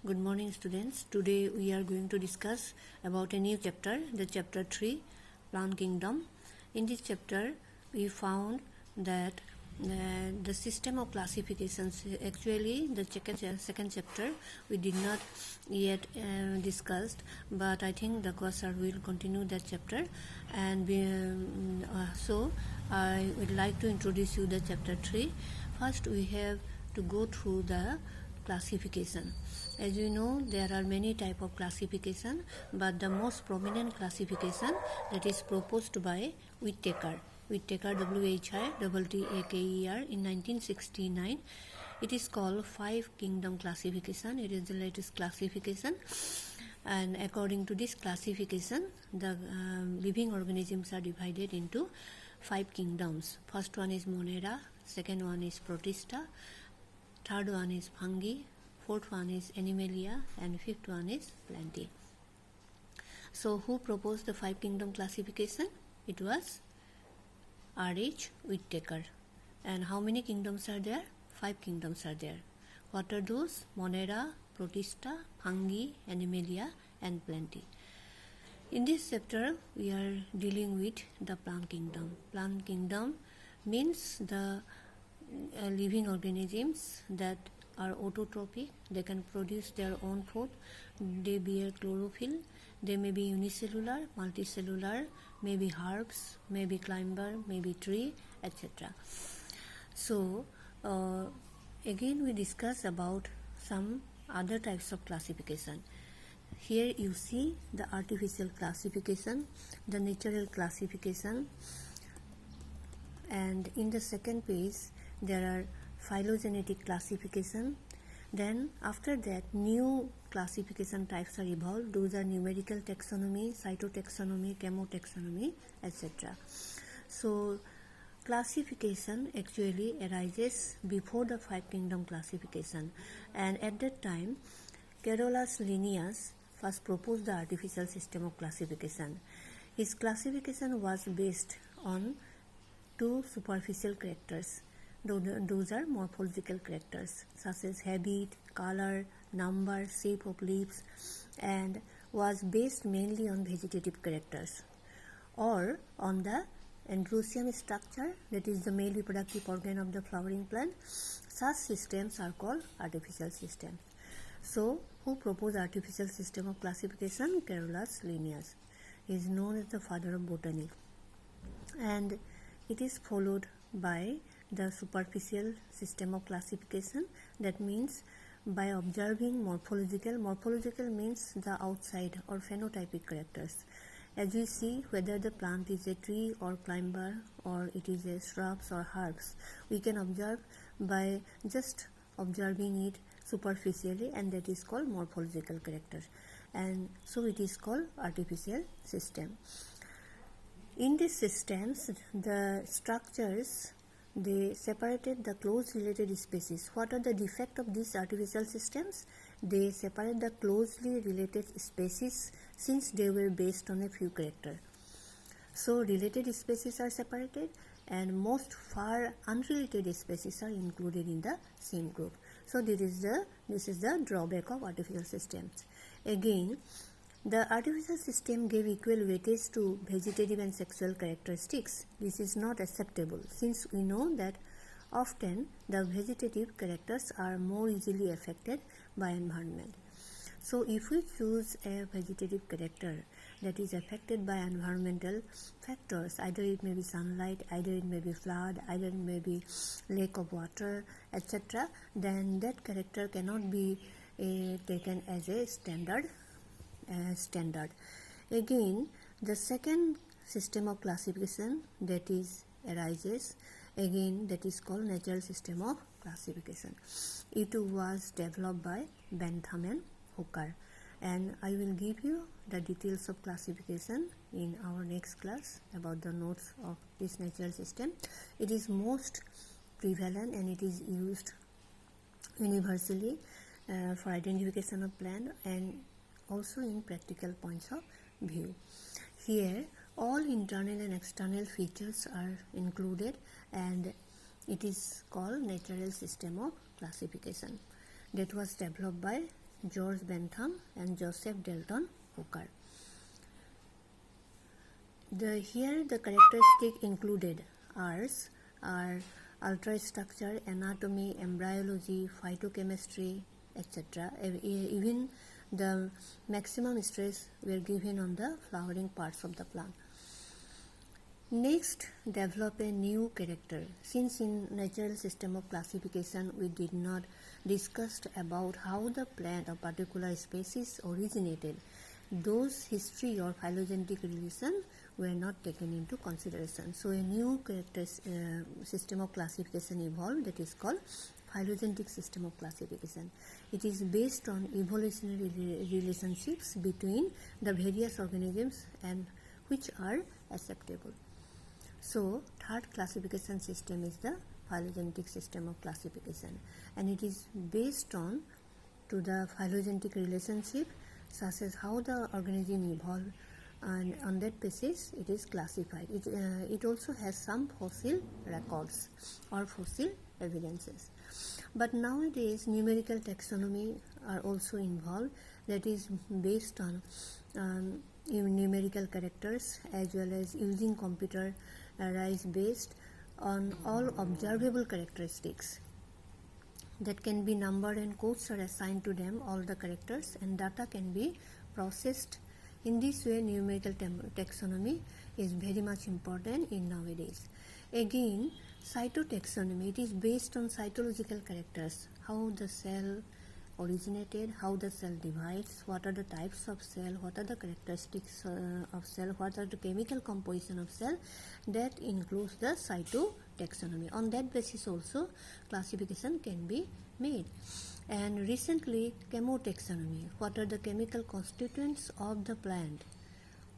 Good morning, students. Today we are going to discuss about a new chapter, the chapter 3, Plant Kingdom. In this chapter, we found that the system of classifications, actually the second chapter we did not yet discussed, but I think the course will continue that chapter, and so I would like to introduce you the chapter 3. First we have to go through the classification. As you know, there are many types of classification, but the most prominent classification that is proposed by Whittaker, W-H-I-T-T-A-K-E-R, in 1969. It is called Five Kingdom Classification. It is the latest classification, and according to this classification, the living organisms are divided into 5 kingdoms. First one is Monera, second one is Protista, third one is Fungi, fourth one is Animalia, and fifth one is Plantae. So who proposed the 5 kingdom classification? It was R.H. Whittaker. And how many kingdoms are there? 5 kingdoms are there. What are those? Monera, Protista, Fungi, Animalia, and Plantae. In this chapter, we are dealing with the plant kingdom. Plant kingdom means the living organisms that are autotrophic. They can produce their own food. They bear chlorophyll. They may be unicellular, multicellular, maybe herbs, maybe climber, maybe tree, etc. So again we discuss about some other types of classification. Here you see the artificial classification, the natural classification, and in the second page there are phylogenetic classification. Then after that, new classification types are evolved. Those are numerical taxonomy, cytotaxonomy, chemotaxonomy, etc. So classification actually arises before the 5 kingdom classification, and at that time Carolus Linnaeus first proposed the artificial system of classification. His classification was based on 2 superficial characters. Those are morphological characters such as habit, color, number, shape of leaves, and was based mainly on vegetative characters or on the androecium structure, that is the male reproductive organ of the flowering plant. Such systems are called artificial systems. So who proposed artificial system of classification? Carolus Linnaeus. He is known as the father of botany, and it is followed by the superficial system of classification. That means by observing morphological means the outside or phenotypic characters. As we see whether the plant is a tree or climber or it is a shrubs or herbs, we can observe by just observing it superficially, and that is called morphological character, and so it is called artificial system. In these systems, the structures, they separated the close related species. What are the defects of these artificial systems? They separate the closely related species since they were based on a few characters. So related species are separated, and most far unrelated species are included in the same group. So this is the drawback of artificial systems. Again, the artificial system gave equal weightage to vegetative and sexual characteristics. This is not acceptable since we know that often the vegetative characters are more easily affected by environment. So if we choose a vegetative character that is affected by environmental factors, either it may be sunlight, either it may be flood, either it may be lack of water, etc., then that character cannot be taken as a standard. Again, the second system of classification that is arises, again that is called natural system of classification. It was developed by Bentham and Hooker, and I will give you the details of classification in our next class about the notes of this natural system. It is most prevalent and it is used universally for identification of plant and also in practical points of view. Here all internal and external features are included, and it is called natural system of classification. that was developed by George Bentham and Joseph Dalton Hooker. Here the characteristics included are ultrastructure, anatomy, embryology, phytochemistry, etc. Even the maximum stress were given on the flowering parts of the plant. Next, develop a new character. Since in natural system of classification we did not discuss about how the plant or particular species originated, those history or phylogenetic relation were not taken into consideration. So a new character system of classification evolved, that is called phylogenetic system of classification. It is based on evolutionary relationships between the various organisms and which are acceptable. So third classification system is the phylogenetic system of classification, and it is based on to the phylogenetic relationship such as how the organism evolved, and on that basis it is classified. It also has some fossil records or fossil evidences. But nowadays numerical taxonomy are also involved, that is based on numerical characters as well as using computer arrays based on all observable characteristics that can be numbered and codes are assigned to them, all the characters, and data can be processed. In this way numerical taxonomy is very much important in nowadays. Again, cytotaxonomy, it is based on cytological characters, how the cell originated, how the cell divides, what are the types of cell, what are the characteristics of cell, what are the chemical composition of cell. That includes the cytotaxonomy. On that basis also classification can be made. And recently chemotaxonomy, what are the chemical constituents of the plant,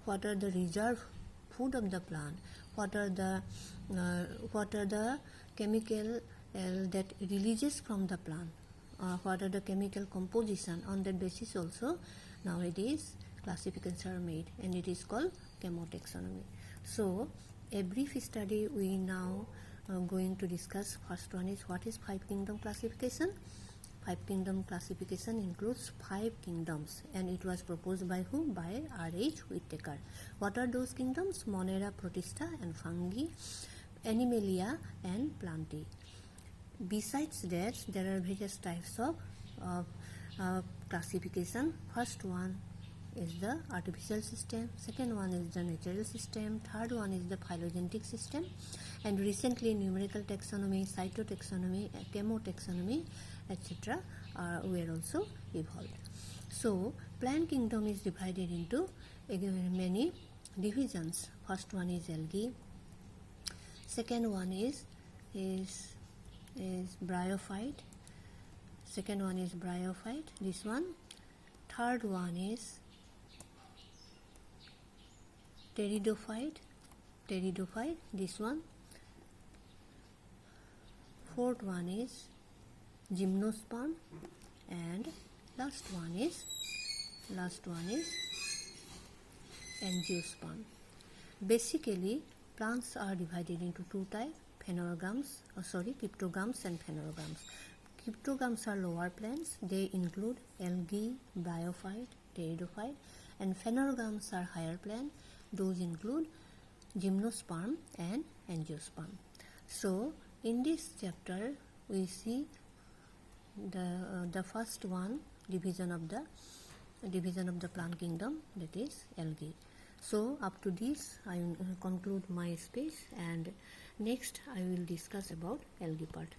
what are the reserve food of the plant, what are the chemical that releases from the plant, what are the chemical composition. On that basis also nowadays classifications are made, and it is called chemotaxonomy. So a brief study we now going to discuss. First one is, what is five kingdom classification? Five kingdom classification includes 5 kingdoms, and it was proposed by whom? By R.H. Whittaker. What are those kingdoms? Monera, Protista and Fungi, Animalia and Plantae. Besides that, there are various types of classification. First one is the artificial system, second one is the natural system, third one is the phylogenetic system, and recently numerical taxonomy, cytotaxonomy, chemotaxonomy, etc. were also evolved. So plant kingdom is divided into many divisions. First one is algae, second one is bryophyte, second one is bryophyte, this one. Third one is pteridophyte, this one. Fourth one is gymnosperm, and last one is angiosperm. Basically plants are divided into two types, cryptogams and phanerogams. Cryptogams are lower plants, they include algae, bryophyte, pteridophyte, and phanerogams are higher plants, those include gymnosperm and angiosperm. So in this chapter we see the first one, division of the plant kingdom, that is algae. So up to this I will conclude my speech, and next I will discuss about algae part.